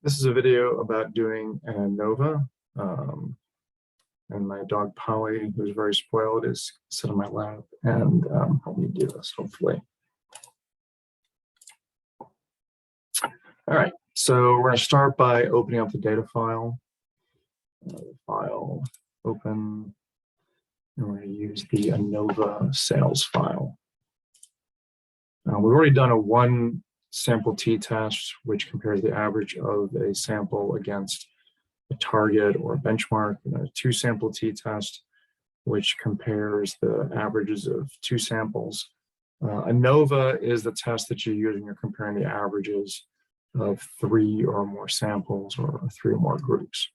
This is a video about doing an Anova, and my dog Polly, who's very spoiled, is sitting on my lap and help me do this, hopefully. All right, so we're going to start by opening up the data file. File open, and we're going to use the Anova sales file. We've already done a one sample t-test, which compares the average of a sample against a target or a benchmark, and a two sample t-test, which compares the averages of two samples. Anova is the test that you use when you're comparing the averages of three or more samples or three or more groups.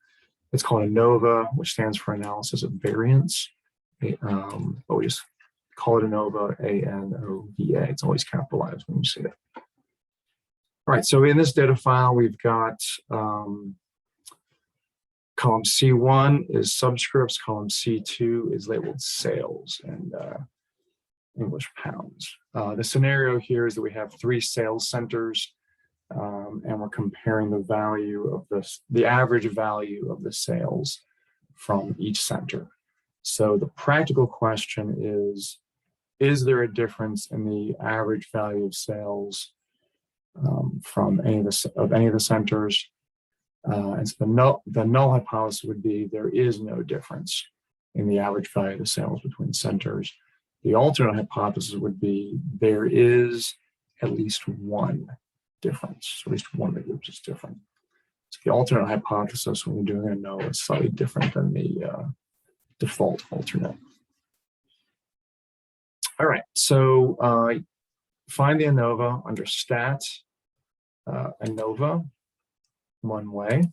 It's called Anova, which stands for analysis of variance. But we just call it Anova, A-N-O-V-A. It's always capitalized when you see it. All right, so in this data file, we've got column C1 is subscripts, column C2 is labeled sales and English pounds. The scenario here is that we have three sales centers, and we're comparing the value of the average value of the sales from each center. So the practical question is there a difference in the average value of sales from any of the centers? And so the null hypothesis would be there is no difference in the average value of the sales between centers. The alternate hypothesis would be there is at least one difference, at least one of the groups is different. So the alternate hypothesis when you're doing a no is slightly different than the default alternate. All right, so find the Anova under stat, Anova, one way.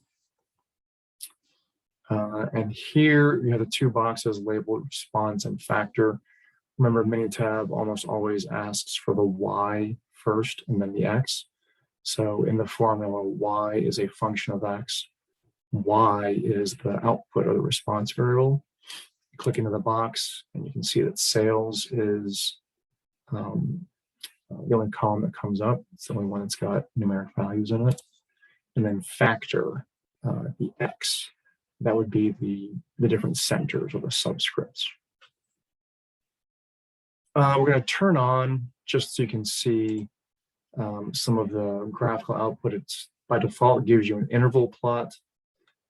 And here you have the two boxes labeled response and factor. Remember, Minitab almost always asks for the Y first and then the X. So in the formula, Y is a function of X. Y is the output of the response variable. You click into the box and you can see that sales is the only column that comes up. It's the only one that's got numeric values in it. And then factor, the X, that would be the different centers or the subscripts. We're going to turn on, just so you can see some of the graphical output. It's by default gives you an interval plot.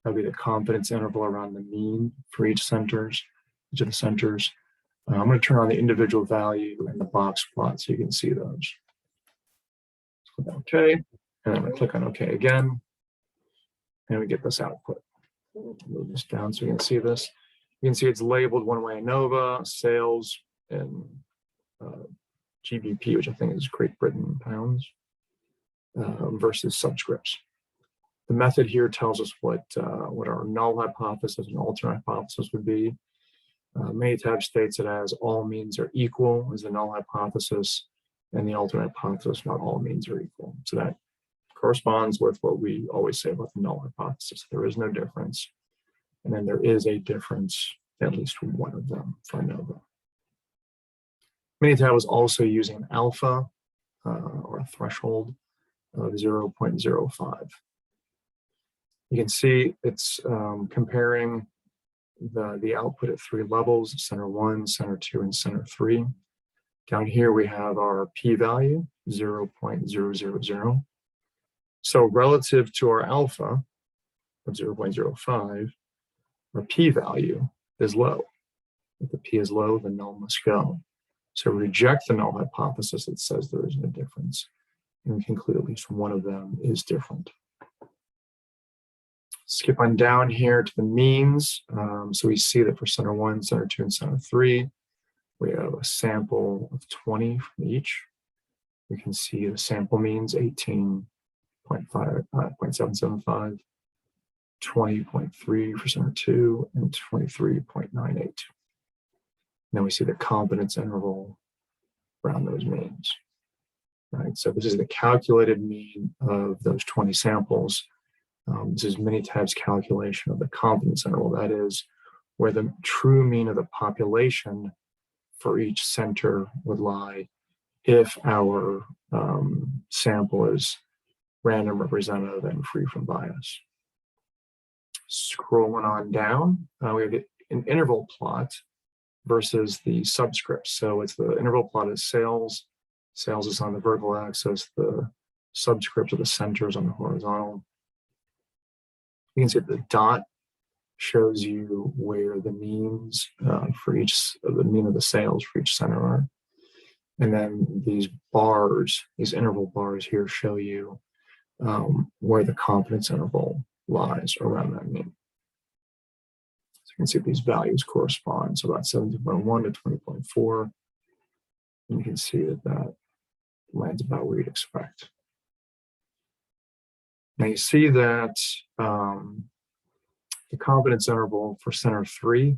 That would be the confidence interval around the mean for each of the centers. I'm going to turn on the individual value and the box plot so you can see those. Click OK, and I'm going to click on OK again, and we get this output. Move this down so you can see this. You can see it's labeled one way Anova, sales, and GBP, which I think is Great Britain pounds, versus subscripts. The method here tells us what our null hypothesis and alternate hypothesis would be. Minitab states it as all means are equal as the null hypothesis, and the alternate hypothesis, not all means are equal. So that corresponds with what we always say about the null hypothesis. There is no difference, and then there is a difference, at least one of them for Anova. Minitab was also using an alpha or a threshold of 0.05. You can see it's comparing the output at three levels: center 1, center 2, and center 3. Down here we have our p-value, 0.000. So relative to our alpha of 0.05, our p-value is low. If the p is low, the null must go. So reject the null hypothesis that says there is no difference, and we conclude at least one of them is different. Skip on down here to the means. So we see that for center 1, center 2, and center 3, we have a sample of 20 from each. We can see the sample means 18.775, 20.3 for center 2, and 23.98. Then we see the confidence interval around those means. Right, so this is the calculated mean of those 20 samples. This is Minitab's calculation of the confidence interval. That is where the true mean of the population for each center would lie if our sample is random, representative, and free from bias. Scrolling on down, we have an interval plot versus the subscript. So it's the interval plot is sales. Sales is on the vertical axis. The subscript of the center is on the horizontal. You can see the dot shows you where the means for each, the mean of the sales for each center are. And then these bars, these interval bars here show you where the confidence interval lies around that mean. So you can see these values correspond. So about 17.1 to 20.4. And you can see that that lands about where you'd expect. Now you see that the confidence interval for center 3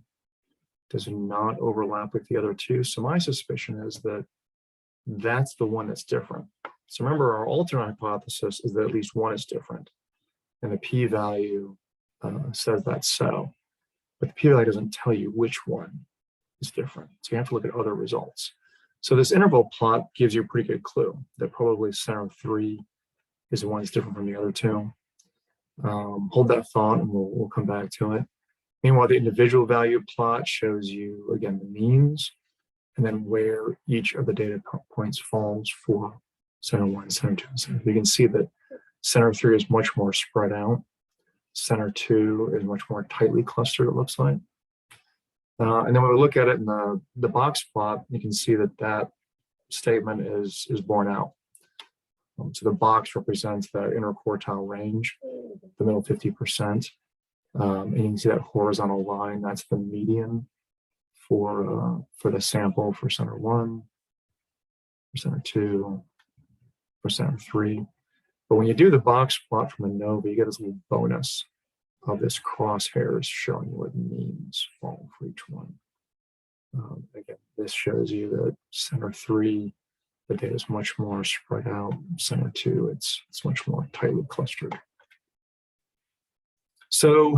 does not overlap with the other two. So my suspicion is that that's the one that's different. So remember, our alternate hypothesis is that at least one is different. And the p-value says that's so. But the p-value doesn't tell you which one is different. So you have to look at other results. So this interval plot gives you a pretty good clue that probably center 3 is the one that's different from the other two. Hold that thought and we'll come back to it. Meanwhile, the individual value plot shows you, again, the means and then where each of the data points falls for center 1, center 2, and center 3. You can see that center 3 is much more spread out. Center 2 is much more tightly clustered, it looks like. And then when we look at it in the box plot, you can see that that statement is borne out. So the box represents the interquartile range, the middle 50%. And you can see that horizontal line, that's the median for the sample for center 1, for center 2, for center 3. But when you do the box plot from Anova, you get this little bonus of this crosshairs showing you what means fall for each one. Again, this shows you that center 3, the data is much more spread out. Center 2, it's much more tightly clustered. So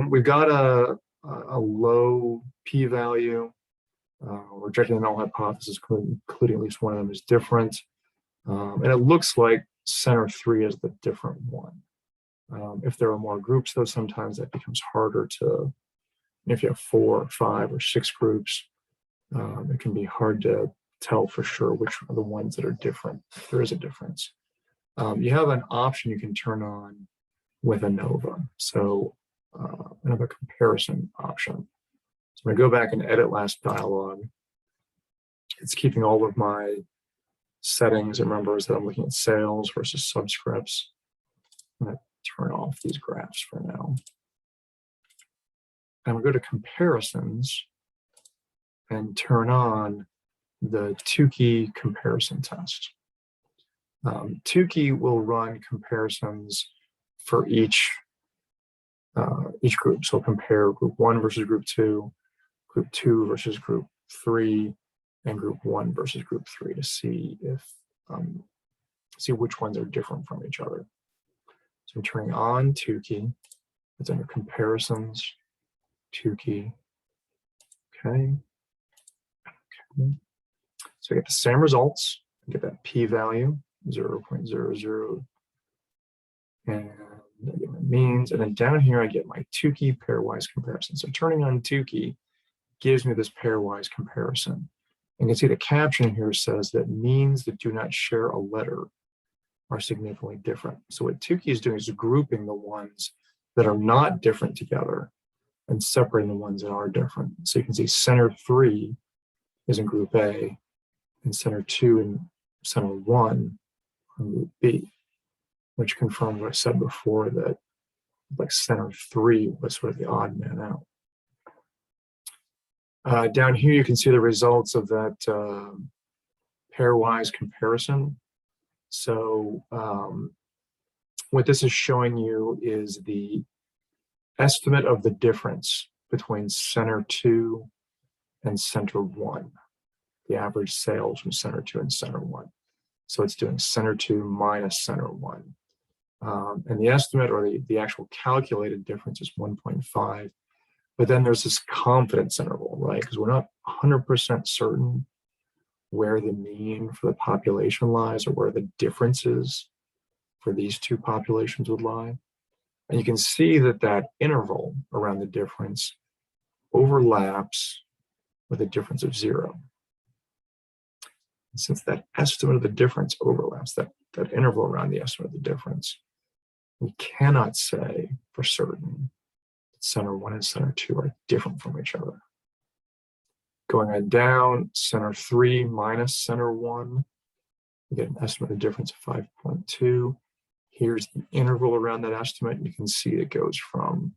we've got a low p-value. We're rejecting the null hypothesis, including at least one of them is different. And it looks like center 3 is the different one. If there are more groups, though, sometimes that becomes harder to, if you have 4 or 5 or 6 groups, it can be hard to tell for sure which are the ones that are different, if there is a difference. You have an option you can turn on with Anova. So another comparison option. So I'm going to go back and edit last dialog. It's keeping all of my settings. It remembers that I'm looking at sales versus subscripts. I'm going to turn off these graphs for now. And we'll go to comparisons and turn on the Tukey comparison test. Tukey will run comparisons for each group. So compare group 1 versus group 2, group 2 versus group 3, and group 1 versus group 3 to see if see which ones are different from each other. So I'm turning on Tukey. It's under comparisons, Tukey. Okay. So I get the same results. I get that p-value 0.00, and I get my means. And then down here, I get my Tukey pairwise comparison. So turning on Tukey gives me this pairwise comparison. And you can see the caption here says that means that do not share a letter are significantly different. So what Tukey is doing is grouping the ones that are not different together and separating the ones that are different. So you can see center 3 is in group A, and center 2 and center 1 in group B, which confirms what I said before, that like center 3 was sort of the odd man out. Down here, you can see the results of that pairwise comparison. So what this is showing you is the estimate of the difference between center 2 and center 1, the average sales from center 2 and center 1. So it's doing center 2 minus center 1. And the estimate, or the actual calculated difference, is 1.5. But then there's this confidence interval, right? Because we're not 100% certain where the mean for the population lies or where the difference is for these two populations would lie. And you can see that that interval around the difference overlaps with a difference of 0. And since that estimate of the difference overlaps, that interval around the estimate of the difference, we cannot say for certain that center 1 and center 2 are different from each other. Going on down, center 3 minus center 1, we get an estimate of the difference of 5.2. Here's the interval around that estimate. You can see it goes from,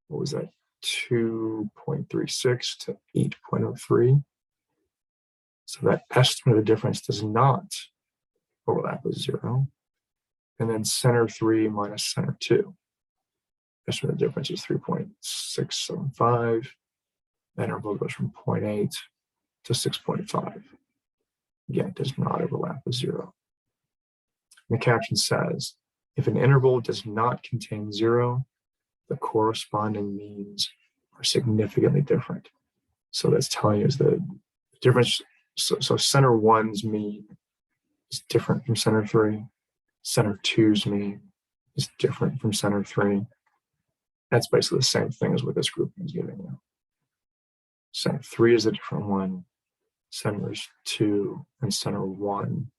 what was that, 2.36 to 8.03. So that estimate of the difference does not overlap with 0. And then center 3 minus center 2. Estimate of the difference is 3.675. That interval goes from 0.8 to 6.5. Again, it does not overlap with 0. And the caption says, if an interval does not contain 0, the corresponding means are significantly different. So that's telling you is the difference. So center 1's mean is different from center 3. Center 2's mean is different from center 3. That's basically the same thing as what this grouping is giving you. Center 3 is a different one. Centers 2 and center 1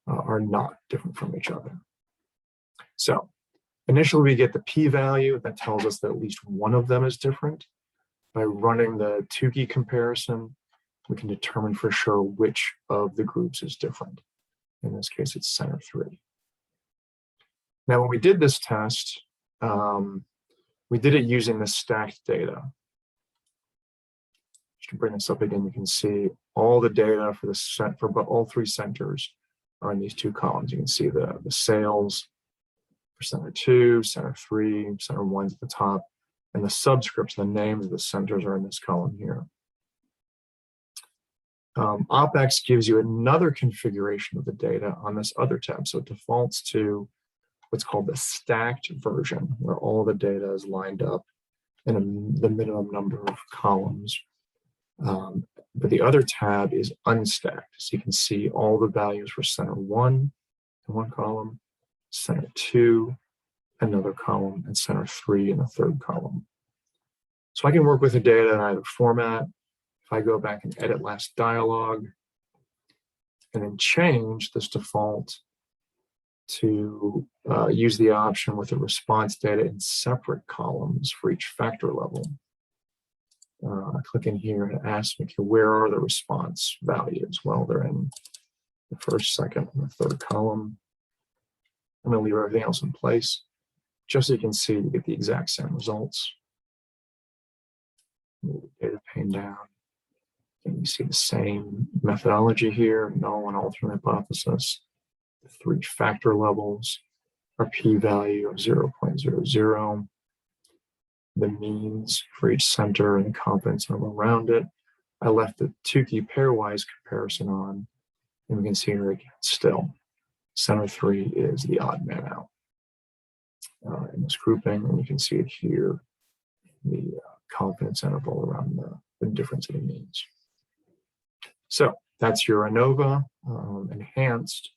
are not different from each other. So initially we get the p-value that tells us that at least one of them is different. By running the Tukey comparison, we can determine for sure which of the groups is different. In this case, it's center 3. Now, when we did this test, we did it using the stacked data. Just to bring this up again, you can see all the data for all 3 centers are in these 2 columns. You can see the sales for center 2, center 3, center 1's at the top, and the subscripts, the names of the centers are in this column here. OpX gives you another configuration of the data on this other tab. So it defaults to what's called the stacked version, where all the data is lined up in the minimum number of columns. But the other tab is unstacked. So you can see all the values for center 1 in one column, center 2, another column, and center 3 in the third column. So I can work with the data in either format. If I go back and edit last dialog and then change this default to use the option with the response data in separate columns for each factor level. I click in here and ask me, okay, where are the response values? Well, they're in the first, second, and the third column. I'm going to leave everything else in place, just so you can see you get the exact same results. Move the data pane down. And you see the same methodology here, null and alternate hypothesis. The 3 factor levels, our p-value of 0.00, the means for each center and the confidence interval around it. I left the Tukey pairwise comparison on, and we can see here again, still, center 3 is the odd man out in this grouping, and you can see it here, the confidence interval around the difference of the means. So that's your Anova enhanced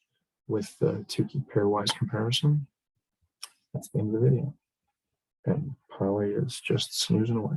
with the Tukey pairwise comparison. That's the end of the video. And Polly is just snoozing away.